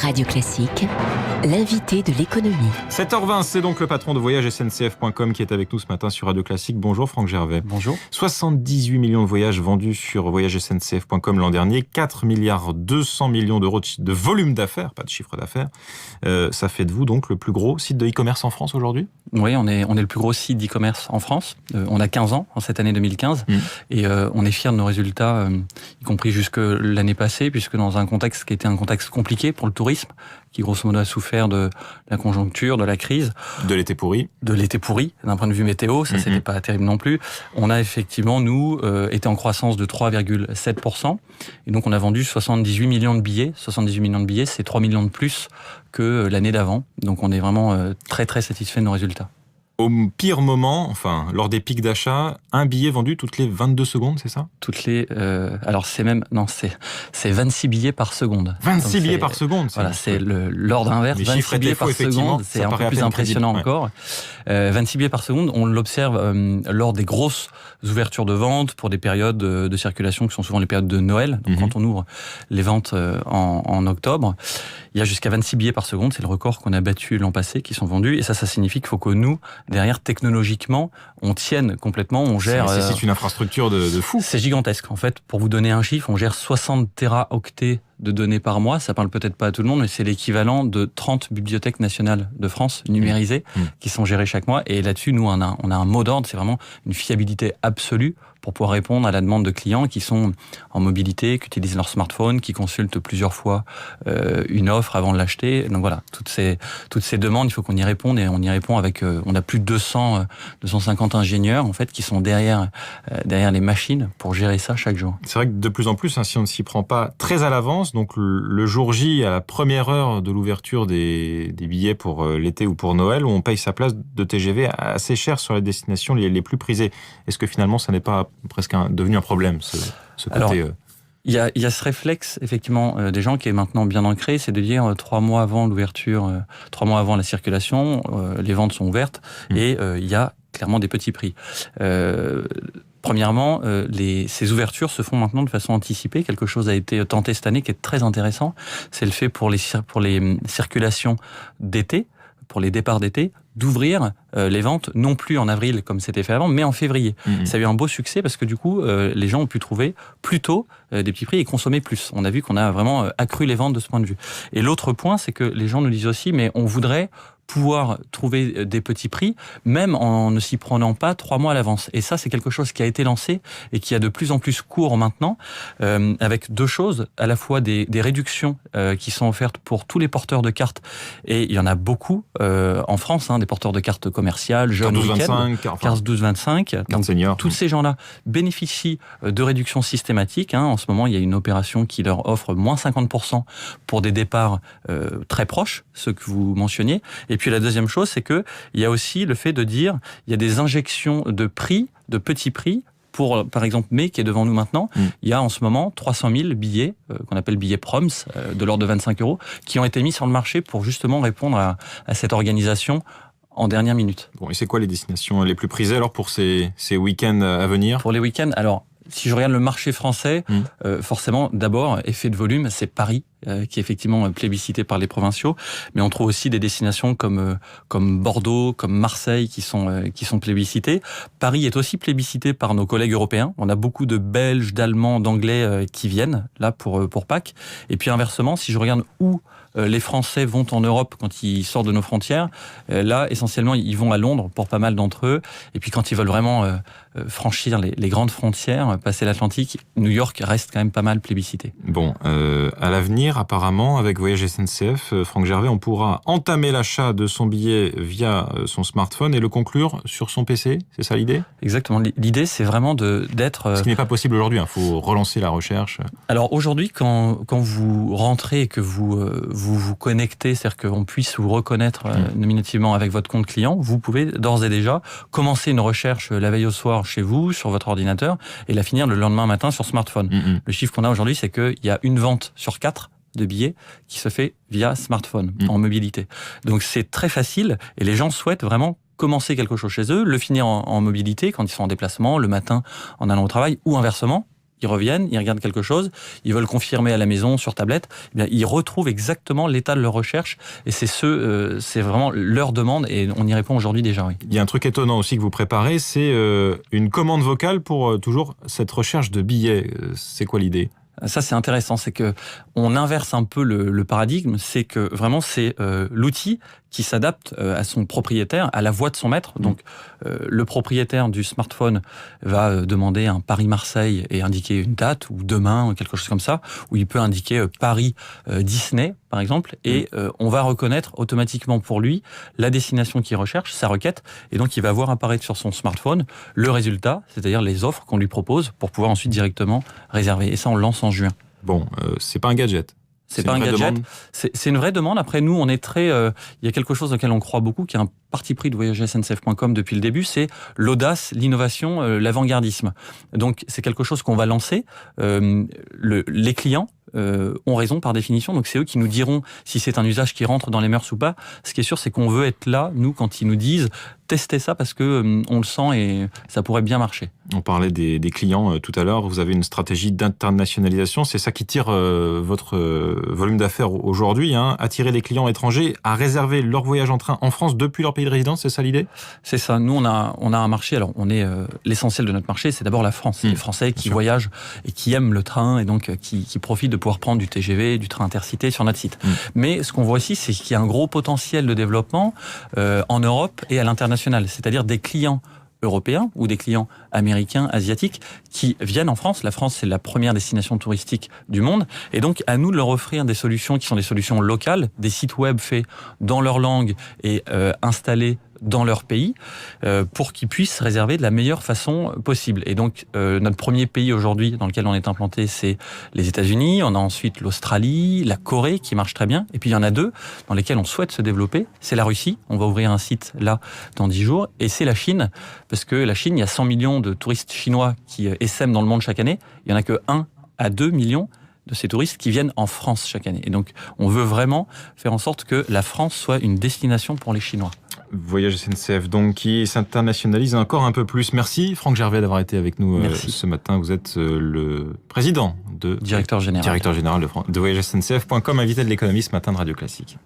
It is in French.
Radio Classique, l'invité de l'économie. 7h20, c'est donc le patron de voyage SNCF.com qui est avec nous ce matin sur Radio Classique. Bonjour Franck Gervais. Bonjour. 78 millions de voyages vendus sur voyagesncf.com l'an dernier, 4 milliards 200 millions d'euros de volume d'affaires, pas de chiffre d'affaires. Ça fait de vous donc le plus gros site de e-commerce en France aujourd'hui ? Oui, on est le plus gros site d'e-commerce en France. On a 15 ans en cette année 2015 et on est fiers de nos résultats, y compris jusque l'année passée, puisque dans un contexte qui était un contexte compliqué pour le tourisme, qui grosso modo a souffert de la conjoncture, de la crise. De l'été pourri. De l'été pourri, d'un point de vue météo, ça c'était pas terrible non plus. On a effectivement, nous, été en croissance de 3,7%. Et donc on a vendu 78 millions de billets. 78 millions de billets, c'est 3 millions de plus que l'année d'avant. Donc on est vraiment très très satisfait de nos résultats. Au pire moment, enfin, lors des pics d'achat, un billet vendu toutes les 22 secondes, c'est ça ? Alors c'est même... Non, c'est 26 billets par seconde. 26 donc billets par seconde. Voilà, c'est l'ordre inverse. 26 billets par seconde, c'est un peu plus impressionnant encore. 26 billets par seconde, on l'observe lors des grosses ouvertures de vente pour des périodes de circulation qui sont souvent les périodes de Noël. Donc quand on ouvre les ventes en octobre, il y a jusqu'à 26 billets par seconde. C'est le record qu'on a battu l'an passé, qui sont vendus. Et ça signifie qu'il faut que nous, derrière, technologiquement, on tienne complètement, on gère... C'est une infrastructure de fou. C'est gigantesque. En fait, pour vous donner un chiffre, on gère 60 téraoctets de données par mois. Ça parle peut-être pas à tout le monde, mais c'est l'équivalent de 30 bibliothèques nationales de France numérisées qui sont gérées chaque mois. Et là-dessus, nous, on a un mot d'ordre. C'est vraiment une fiabilité absolue pour pouvoir répondre à la demande de clients qui sont en mobilité, qui utilisent leur smartphone, qui consultent plusieurs fois une offre avant de l'acheter. Donc voilà, toutes ces demandes, il faut qu'on y réponde, et on y répond avec... on a plus de 250 ingénieurs en fait qui sont derrière les machines pour gérer ça chaque jour. C'est vrai que de plus en plus, si on ne s'y prend pas très à l'avance, donc le jour J, à la première heure de l'ouverture des billets pour l'été ou pour Noël, où on paye sa place de TGV assez cher sur les destinations les plus prisées. Est-ce que finalement, ça n'est pas presque devenu un problème, ce côté... Alors, il y a ce réflexe, effectivement, des gens qui est maintenant bien ancré, c'est de dire 3 mois avant l'ouverture, 3 mois avant la circulation, les ventes sont ouvertes et il y a clairement des petits prix. Premièrement, ces ouvertures se font maintenant de façon anticipée. Quelque chose a été tenté cette année qui est très intéressant. C'est le fait pour les circulations d'été, pour les départs d'été, d'ouvrir les ventes, non plus en avril comme c'était fait avant, mais en février. Ça a eu un beau succès parce que du coup, les gens ont pu trouver plus tôt des petits prix et consommer plus. On a vu qu'on a vraiment accru les ventes de ce point de vue. Et l'autre point, c'est que les gens nous disent aussi, mais on voudrait pouvoir trouver des petits prix, même en ne s'y prenant pas 3 mois à l'avance. Et ça, c'est quelque chose qui a été lancé et qui a de plus en plus cours maintenant, avec 2 choses, à la fois des réductions qui sont offertes pour tous les porteurs de cartes, et il y en a beaucoup en France, des porteurs de cartes commerciales, jeunes, week-end, carte 12-25, carte senior. Tous ces gens-là bénéficient de réductions systématiques. En ce moment, il y a une opération qui leur offre moins 50% pour des départs très proches, ceux que vous mentionniez. Et puis la deuxième chose, c'est que il y a aussi le fait de dire, il y a des injections de prix, de petits prix, pour, par exemple, mai, qui est devant nous maintenant, il y a en ce moment 300 000 billets, qu'on appelle billets proms, de l'ordre de 25 €, qui ont été mis sur le marché pour justement répondre à cette organisation en dernière minute. Bon, et c'est quoi les destinations les plus prisées alors pour ces week-ends à venir ? Pour les week-ends, alors... Si je regarde le marché français, forcément, d'abord, effet de volume, c'est Paris, qui est effectivement plébiscité par les provinciaux. Mais on trouve aussi des destinations comme Bordeaux, comme Marseille, qui sont plébiscitées. Paris est aussi plébiscité par nos collègues européens. On a beaucoup de Belges, d'Allemands, d'Anglais qui viennent là pour Pâques. Et puis inversement, si je regarde où les Français vont en Europe quand ils sortent de nos frontières, là, essentiellement, ils vont à Londres pour pas mal d'entre eux. Et puis quand ils veulent vraiment franchir les grandes frontières, passer l'Atlantique, New York reste quand même pas mal plébiscité. Bon, à l'avenir, apparemment, avec Voyage SNCF, Franck Gervais, on pourra entamer l'achat de son billet via son smartphone et le conclure sur son PC, c'est ça l'idée ? Exactement. L'idée, c'est vraiment d'être... Ce qui n'est pas possible aujourd'hui, il faut relancer la recherche. Alors aujourd'hui, quand vous rentrez et que vous connectez, c'est-à-dire qu'on puisse vous reconnaître nominativement avec votre compte client, vous pouvez d'ores et déjà commencer une recherche la veille au soir chez vous, sur votre ordinateur, et la finir le lendemain matin sur smartphone. Le chiffre qu'on a aujourd'hui, c'est qu'il y a une vente sur 4 de billets qui se fait via smartphone, en mobilité. Donc c'est très facile, et les gens souhaitent vraiment commencer quelque chose chez eux, le finir en mobilité quand ils sont en déplacement, le matin en allant au travail, ou inversement, ils reviennent, ils regardent quelque chose, ils veulent confirmer à la maison, sur tablette, eh bien, ils retrouvent exactement l'état de leur recherche et c'est vraiment leur demande et on y répond aujourd'hui déjà, oui. Il y a un truc étonnant aussi que vous préparez, c'est une commande vocale pour toujours cette recherche de billets. C'est quoi l'idée ? Ça, c'est intéressant, c'est que on inverse un peu le paradigme, c'est que vraiment c'est l'outil qui s'adapte à son propriétaire, à la voix de son maître. Donc, le propriétaire du smartphone va demander un Paris-Marseille et indiquer une date, ou demain, quelque chose comme ça, ou il peut indiquer Paris-Disney, par exemple, et on va reconnaître automatiquement pour lui la destination qu'il recherche, sa requête, et donc il va voir apparaître sur son smartphone le résultat, c'est-à-dire les offres qu'on lui propose pour pouvoir ensuite directement réserver. Et ça, on le lance en juin. Bon, c'est pas un gadget. C'est pas un gadget, c'est une vraie demande. Après, nous, on est très... il y a quelque chose auquel on croit beaucoup, qui est un parti pris de voyagersncf.com depuis le début, c'est l'audace, l'innovation, l'avant-gardisme. Donc, c'est quelque chose qu'on va lancer. Les clients ont raison par définition, donc c'est eux qui nous diront si c'est un usage qui rentre dans les mœurs ou pas. Ce qui est sûr, c'est qu'on veut être là, nous, quand ils nous disent testez ça parce que on le sent et ça pourrait bien marcher. On parlait des clients tout à l'heure. Vous avez une stratégie d'internationalisation. C'est ça qui tire votre volume d'affaires aujourd'hui, hein. Attirer les clients étrangers à réserver leur voyage en train en France depuis leur pays de résidence, c'est ça l'idée ? C'est ça. Nous, on a un marché. Alors, on est l'essentiel de notre marché, c'est d'abord la France. C'est les Français qui voyagent et qui aiment le train et donc qui profitent de pouvoir prendre du TGV, du train intercité sur notre site. Mais ce qu'on voit aussi, c'est qu'il y a un gros potentiel de développement en Europe et à l'international. C'est-à-dire des clients européens ou des clients américains, asiatiques, qui viennent en France. La France, c'est la première destination touristique du monde. Et donc, à nous de leur offrir des solutions qui sont des solutions locales, des sites web faits dans leur langue et installés dans leur pays, pour qu'ils puissent réserver de la meilleure façon possible. Et donc, notre premier pays aujourd'hui dans lequel on est implanté, c'est les États-Unis. On a ensuite l'Australie, la Corée, qui marche très bien. Et puis, il y en a deux dans lesquels on souhaite se développer. C'est la Russie. On va ouvrir un site là dans 10 jours. Et c'est la Chine. Parce que la Chine, il y a 100 millions de touristes chinois qui essaiment dans le monde chaque année. Il y en a que 1 à 2 millions de ces touristes qui viennent en France chaque année. Et donc, on veut vraiment faire en sorte que la France soit une destination pour les Chinois. Voyage SNCF, donc, qui s'internationalise encore un peu plus. Merci Franck Gervais d'avoir été avec nous ce matin. Vous êtes le président directeur général de Voyage SNCF.com, invité de l'Économie ce matin de Radio Classique.